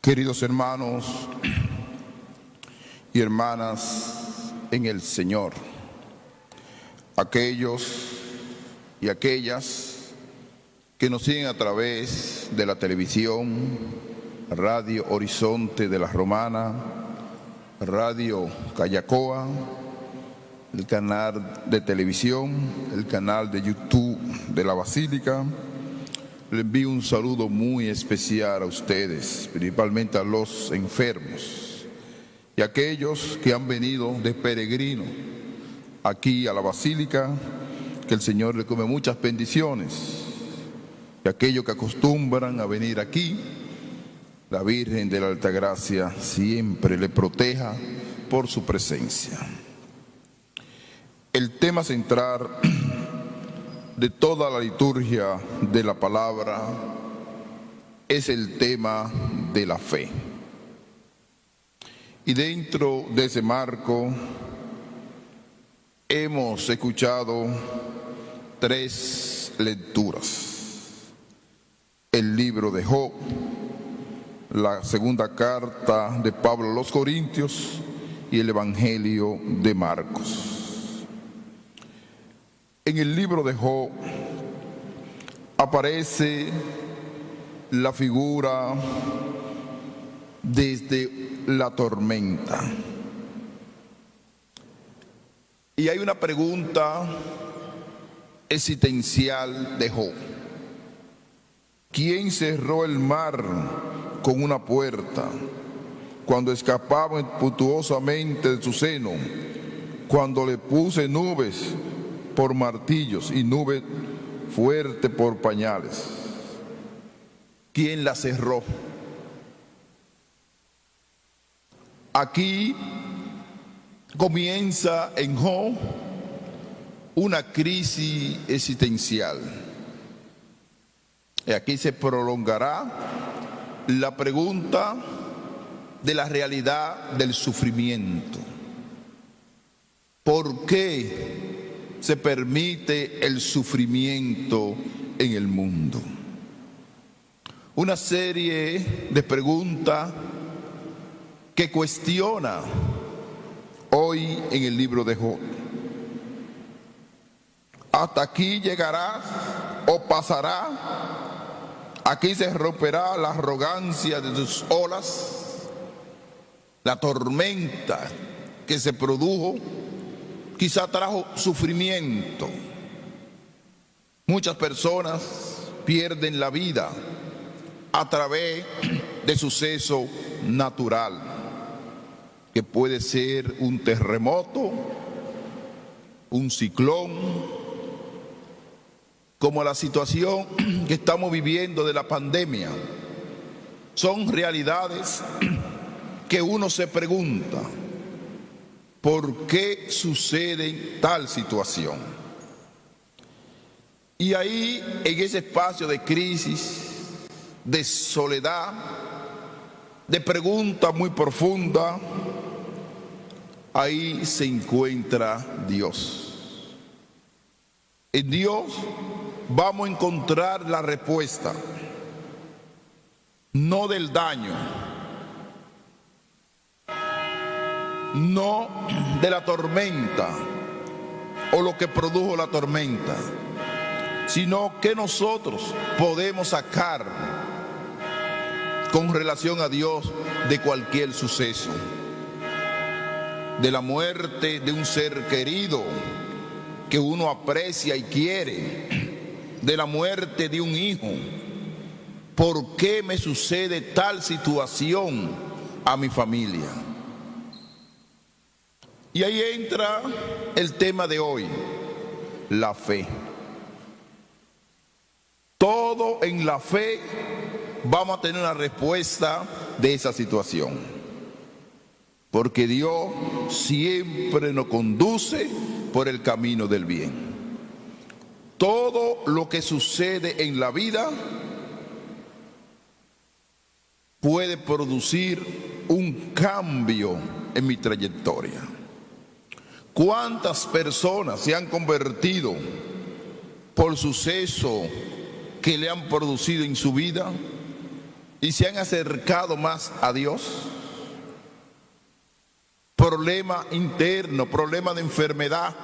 Queridos hermanos y hermanas en el Señor, aquellos y aquellas que nos siguen a través de la televisión, Radio Horizonte de la Romana, Radio Callacoa, el canal de televisión, el canal de YouTube de la Basílica. Les envío un saludo muy especial a ustedes, principalmente a los enfermos y a aquellos que han venido de peregrino aquí a la Basílica, que el Señor le come muchas bendiciones. Y aquellos que acostumbran a venir aquí, la Virgen de la Altagracia siempre le proteja por su presencia. El tema central de toda la liturgia de la palabra es el tema de la fe. Y dentro de ese marco hemos escuchado tres lecturas: el libro de Job, la segunda carta de Pablo a los Corintios y el Evangelio de Marcos. En el libro de Job aparece la figura desde la tormenta. Y hay una pregunta existencial de Job: ¿quién cerró el mar con una puerta cuando escapaba impetuosamente de su seno, cuando le puse nubes por martillos y nube fuerte por pañales? ¿Quién la cerró? Aquí comienza en Job una crisis existencial. Y aquí se prolongará la pregunta de la realidad del sufrimiento. ¿Por qué se permite el sufrimiento en el mundo? Una serie de preguntas que cuestiona hoy en el libro de Job. ¿Hasta aquí llegará o pasará? ¿Aquí se romperá la arrogancia de sus olas? La tormenta que se produjo quizá trajo sufrimiento. Muchas personas pierden la vida a través de suceso natural, que puede ser un terremoto, un ciclón, como la situación que estamos viviendo de la pandemia. Son realidades que uno se pregunta: ¿por qué sucede tal situación? Y ahí, en ese espacio de crisis, de soledad, de pregunta muy profunda, ahí se encuentra Dios. En Dios vamos a encontrar la respuesta, no del daño, no de la tormenta o lo que produjo la tormenta, sino que nosotros podemos sacar con relación a Dios de cualquier suceso, de la muerte de un ser querido que uno aprecia y quiere, de la muerte de un hijo. ¿Por qué me sucede tal situación a mi familia? Y ahí entra el tema de hoy, la fe. Todo en la fe vamos a tener una respuesta de esa situación, porque Dios siempre nos conduce por el camino del bien. Todo lo que sucede en la vida puede producir un cambio en mi trayectoria. ¿Cuántas personas se han convertido por suceso que le han producido en su vida? y se han acercado más a Dios. Problema interno, problema de enfermedad,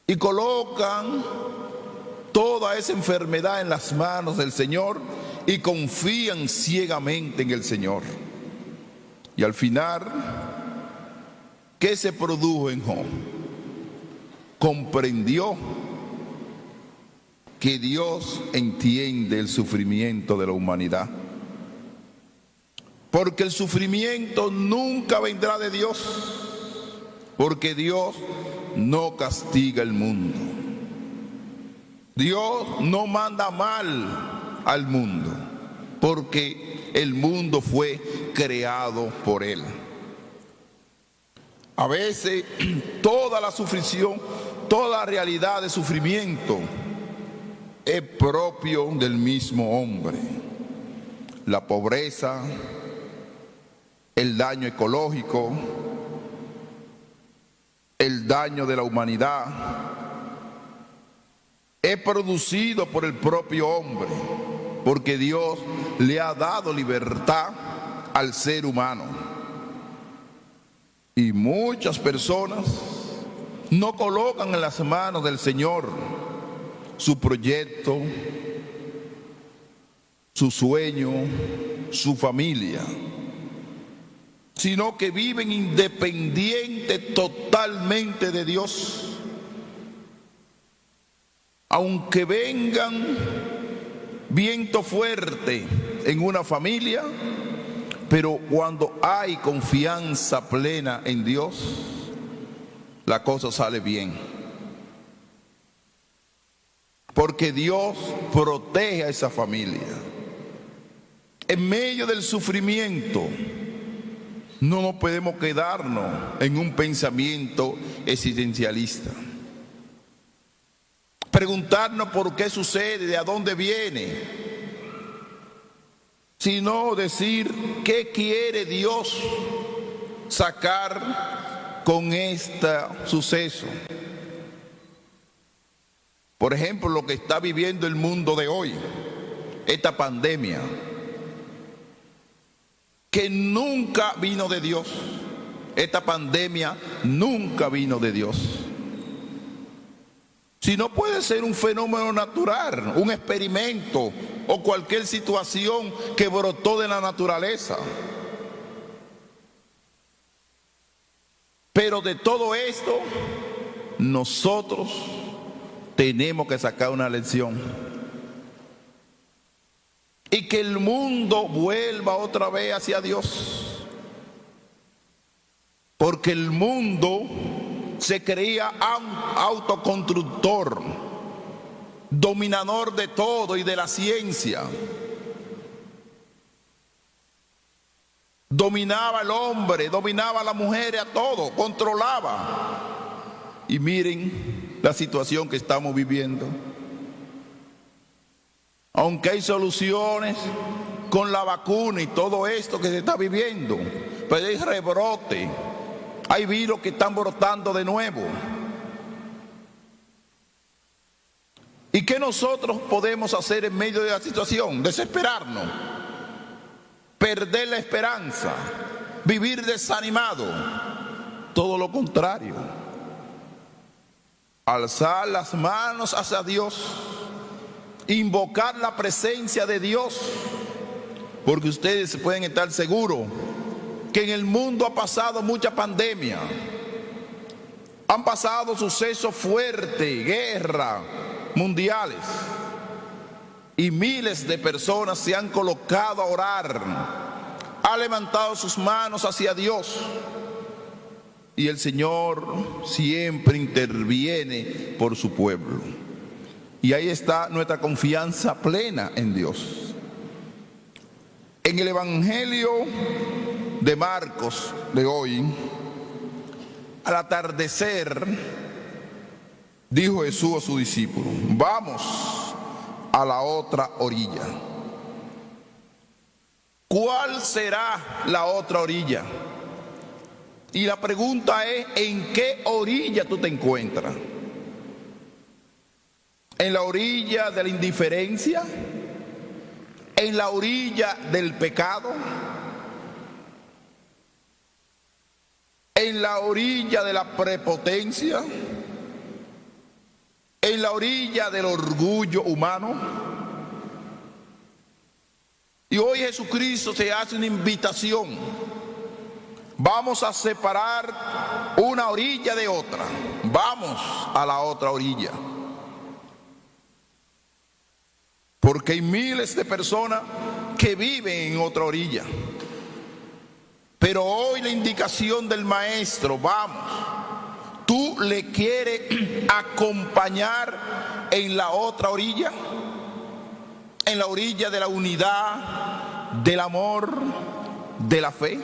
y colocan toda esa enfermedad en las manos del Señor y confían ciegamente en el Señor. Y al final, ¿qué se produjo en Job? Comprendió que Dios entiende el sufrimiento de la humanidad. Porque el sufrimiento nunca vendrá de Dios, porque Dios no castiga el mundo. Dios no manda mal al mundo, porque el mundo fue creado por Él. A veces toda la sufrición, toda la realidad de sufrimiento es propio del mismo hombre. La pobreza, el daño ecológico, el daño de la humanidad, es producido por el propio hombre, porque Dios le ha dado libertad al ser humano. Y muchas personas no colocan en las manos del Señor su proyecto, su sueño, su familia, sino que viven independiente totalmente de Dios. Aunque vengan viento fuerte en una familia, pero cuando hay confianza plena en Dios, la cosa sale bien. Porque Dios protege a esa familia. En medio del sufrimiento, no nos podemos quedarnos en un pensamiento existencialista. Preguntarnos por qué sucede, de a dónde viene, sino decir qué quiere Dios sacar con este suceso. Por ejemplo, lo que está viviendo el mundo de hoy, esta pandemia, que nunca vino de Dios. Esta pandemia nunca vino de Dios. Si no puede ser un fenómeno natural, un experimento o cualquier situación que brotó de la naturaleza. Pero de todo esto, nosotros tenemos que sacar una lección. Y que el mundo vuelva otra vez hacia Dios. Porque el mundo se creía autoconstructor, dominador de todo y de la ciencia. Dominaba al hombre, dominaba a las mujeres, a todo, controlaba. Y miren la situación que estamos viviendo. Aunque hay soluciones con la vacuna y todo esto que se está viviendo, pero hay rebrote, hay virus que están brotando de nuevo. ¿Y qué nosotros podemos hacer en medio de la situación? Desesperarnos, perder la esperanza, vivir desanimado. Todo lo contrario, alzar las manos hacia Dios, invocar la presencia de Dios, porque ustedes pueden estar seguros que en el mundo ha pasado mucha pandemia, han pasado sucesos fuertes, guerras mundiales, y miles de personas se han colocado a orar, han levantado sus manos hacia Dios, y el Señor siempre interviene por su pueblo. Y ahí está nuestra confianza plena en Dios. En el Evangelio de Marcos de hoy, al atardecer, dijo Jesús a sus discípulos: vamos a la otra orilla. ¿Cuál será la otra orilla? Y la pregunta es: ¿en qué orilla tú te encuentras? ¿En la orilla de la indiferencia? en la orilla del pecado, en la orilla de la prepotencia, en la orilla del orgullo humano. Y hoy Jesucristo te hace una invitación. Vamos a separar una orilla de otra. Vamos a la otra orilla. Porque hay miles de personas que viven en otra orilla. Pero hoy la indicación del maestro, vamos, ¿tú le quieres acompañar en la otra orilla? En la orilla de la unidad, del amor, de la fe.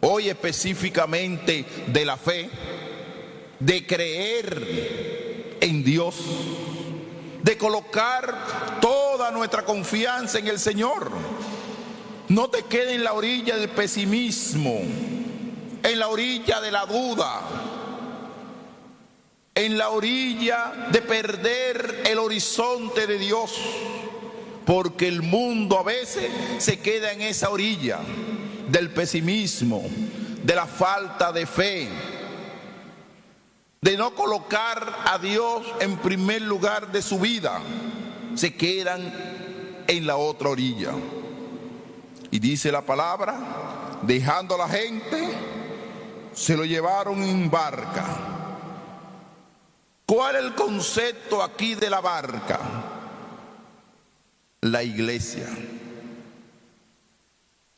Hoy específicamente de la fe, de creer en Dios, de colocar toda nuestra confianza en el Señor. No te quedes en la orilla del pesimismo, en la orilla de la duda, en la orilla de perder el horizonte de Dios, porque el mundo a veces se queda en esa orilla del pesimismo, de la falta de fe, de no colocar a Dios en primer lugar de su vida. Se quedan en la otra orilla. Y dice la palabra, dejando a la gente, se lo llevaron en barca. ¿Cuál es el concepto aquí de la barca? La iglesia.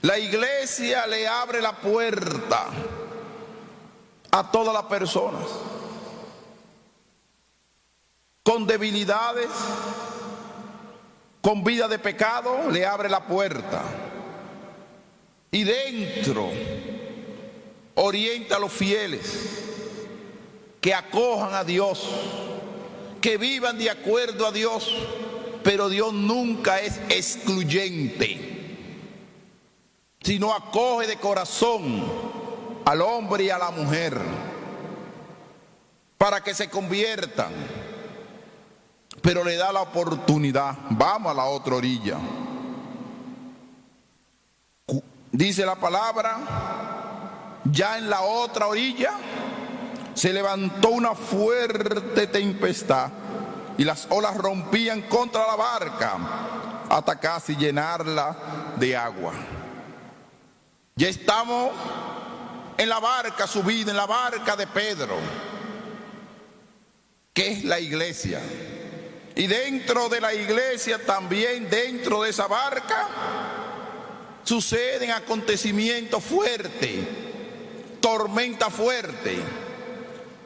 La iglesia le abre la puerta a todas las personas con debilidades, con vida de pecado, le abre la puerta. Y dentro orienta a los fieles que acojan a Dios, que vivan de acuerdo a Dios, pero Dios nunca es excluyente, sino acoge de corazón al hombre y a la mujer para que se conviertan, pero le da la oportunidad. Vamos a la otra orilla. Dice la palabra, ya en la otra orilla se levantó una fuerte tempestad y las olas rompían contra la barca hasta casi llenarla de agua. Ya estamos en la barca subida, en la barca de Pedro, que es la iglesia. Y dentro de la iglesia también, dentro de esa barca, suceden acontecimientos fuertes, tormenta fuerte,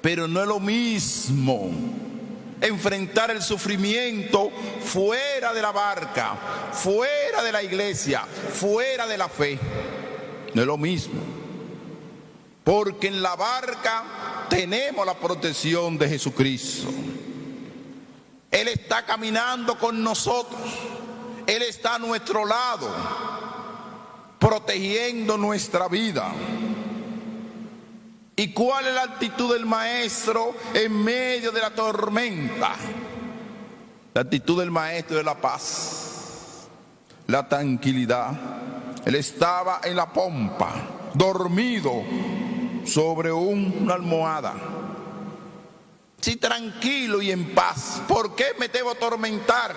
pero no es lo mismo enfrentar el sufrimiento fuera de la barca, fuera de la iglesia, fuera de la fe. No es lo mismo, porque en la barca tenemos la protección de Jesucristo. Él está caminando con nosotros, Él está a nuestro lado, protegiendo nuestra vida. ¿Y cuál es la actitud del maestro en medio de la tormenta? La actitud del maestro es la paz, la tranquilidad. Él estaba en la pompa, dormido sobre una almohada. Sí, tranquilo y en paz. ¿Por qué me debo atormentar?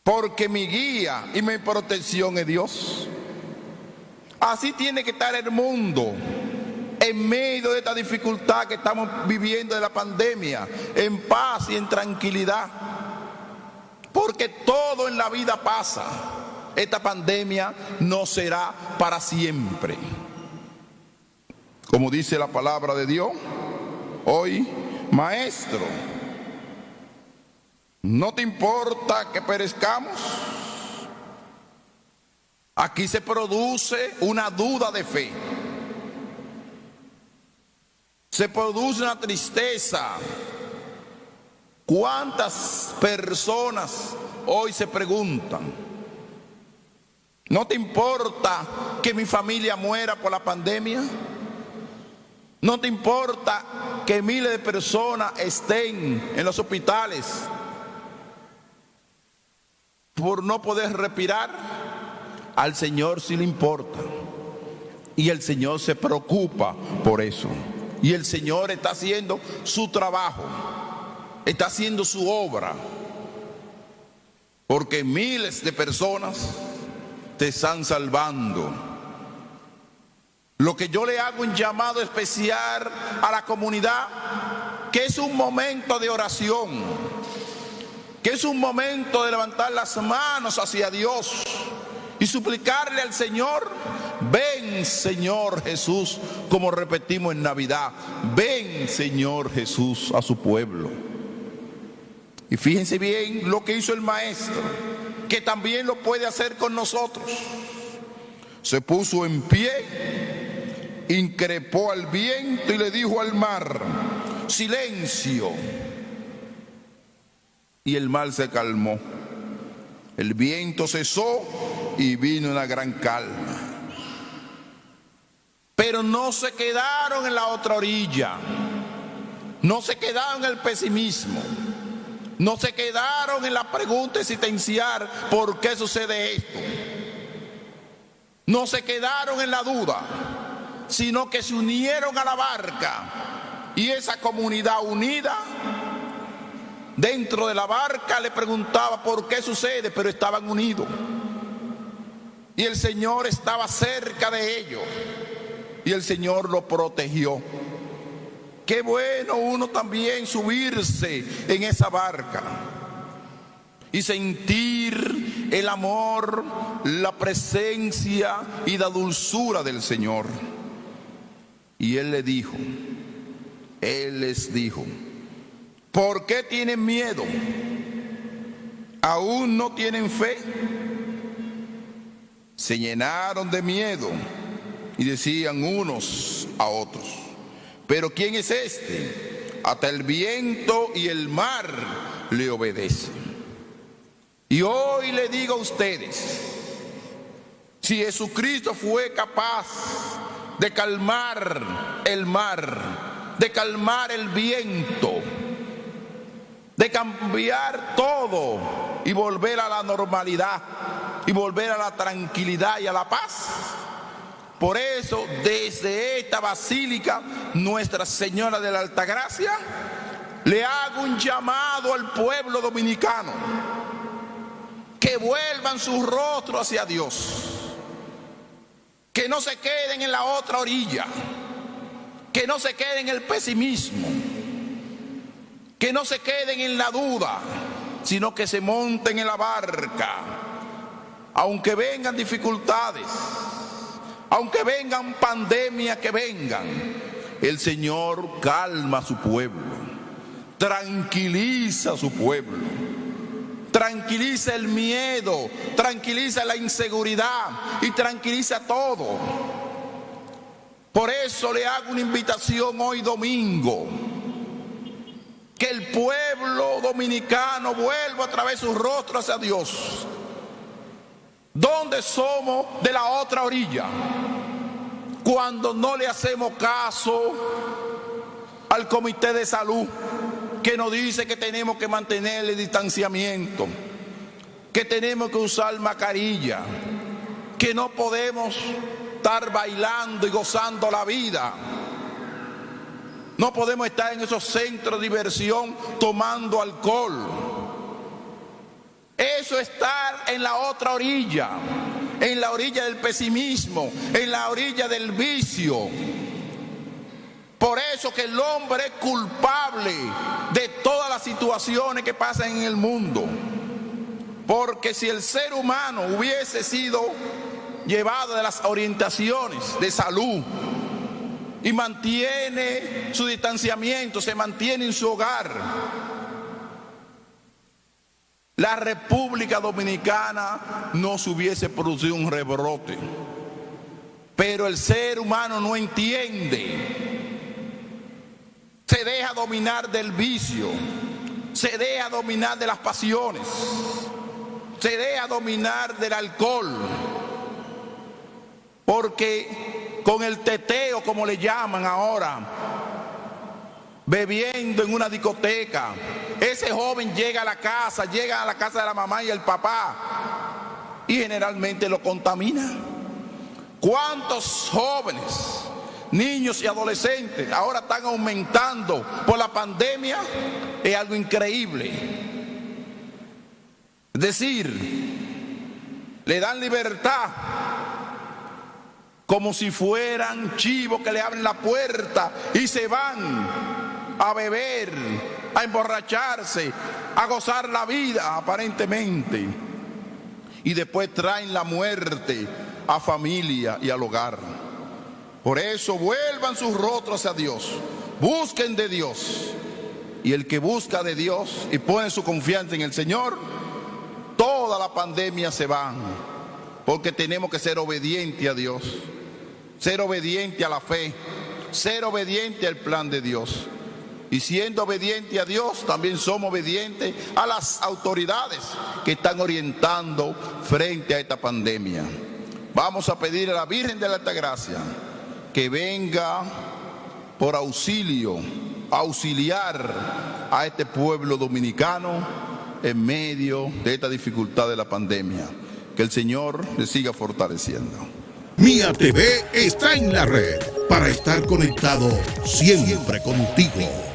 Porque mi guía y mi protección es Dios. Así tiene que estar el mundo en medio de esta dificultad que estamos viviendo de la pandemia, en paz y en tranquilidad. Porque todo en la vida pasa. Esta pandemia no será para siempre. Como dice la palabra de Dios, hoy, maestro, ¿no te importa que perezcamos? Aquí se produce una duda de fe. Se produce una tristeza. ¿Cuántas personas hoy se preguntan? ¿No te importa que mi familia muera por la pandemia? ¿No te importa que miles de personas estén en los hospitales? por no poder respirar, al Señor sí le importa. Y el Señor se preocupa por eso. Y el Señor está haciendo su trabajo, está haciendo su obra. Porque miles de personas te están salvando. Lo que yo le hago un llamado especial a la comunidad, que es un momento de oración, que es un momento de levantar las manos hacia Dios y suplicarle al Señor: ven, Señor Jesús, como repetimos en Navidad, ven, Señor Jesús, a su pueblo. Y fíjense bien lo que hizo el Maestro, que también lo puede hacer con nosotros. Se puso en pie, increpó al viento y le dijo al mar: silencio. Y el mar se calmó. El viento cesó y vino una gran calma. Pero no se quedaron en la otra orilla, no se quedaron en el pesimismo, no se quedaron en la pregunta existencial: ¿por qué sucede esto? No se quedaron en la duda, sino que se unieron a la barca. Y esa comunidad unida dentro de la barca le preguntaba: ¿por qué sucede? Pero estaban unidos. Y el Señor estaba cerca de ellos. Y el Señor lo protegió. Qué bueno uno también subirse en esa barca y sentir el amor, la presencia y la dulzura del Señor. Y Él les dijo: ¿por qué tienen miedo? ¿Aún no tienen fe? Se llenaron de miedo y decían unos a otros: ¿pero quién es este? Hasta el viento y el mar le obedecen. Y hoy le digo a ustedes: si Jesucristo fue capaz de calmar el mar, de calmar el viento, de cambiar todo y volver a la normalidad y volver a la tranquilidad y a la paz. Por eso, desde esta basílica Nuestra Señora de la Altagracia, le hago un llamado al pueblo dominicano: que vuelvan sus rostros hacia Dios, que no se queden en la otra orilla, que no se queden en el pesimismo, que no se queden en la duda, sino que se monten en la barca. Aunque vengan dificultades, aunque vengan pandemias que vengan, el Señor calma a su pueblo, tranquiliza a su pueblo, tranquiliza el miedo, tranquiliza la inseguridad y tranquiliza todo. Por eso le hago una invitación hoy domingo: que el pueblo dominicano vuelva a través de sus rostros hacia Dios. ¿Dónde somos de la otra orilla? Cuando no le hacemos caso al Comité de Salud, que nos dice que tenemos que mantener el distanciamiento, que tenemos que usar mascarilla, que no podemos estar bailando y gozando la vida, no podemos estar en esos centros de diversión tomando alcohol. Eso es estar en la otra orilla, en la orilla del pesimismo, en la orilla del vicio. Por eso que el hombre es culpable de todas las situaciones que pasan en el mundo. Porque si el ser humano hubiese sido llevado de las orientaciones de salud y mantiene su distanciamiento, se mantiene en su hogar, la República Dominicana no se hubiese producido un rebrote. Pero el ser humano no entiende. Se deja dominar del vicio, se deja dominar de las pasiones, se deja dominar del alcohol. Porque con el teteo, como le llaman ahora, bebiendo en una discoteca, ese joven llega a la casa de la mamá y el papá y generalmente lo contamina. ¿Cuántos jóvenes, niños y adolescentes ahora están aumentando por la pandemia? Es algo increíble. Es decir, le dan libertad como si fueran chivos que le abren la puerta y se van a beber, a emborracharse, a gozar la vida aparentemente. Y después traen la muerte a familia y al hogar. Por eso vuelvan sus rostros hacia Dios, busquen de Dios. Y el que busca de Dios y pone su confianza en el Señor, toda la pandemia se va. Porque tenemos que ser obedientes a Dios, ser obediente a la fe, ser obediente al plan de Dios. Y siendo obediente a Dios, también somos obedientes a las autoridades que están orientando frente a esta pandemia. Vamos a pedir a la Virgen de la Altagracia que venga por auxilio, auxiliar a este pueblo dominicano en medio de esta dificultad de la pandemia. Que el Señor le siga fortaleciendo. Mía TV está en la red para estar conectado siempre contigo.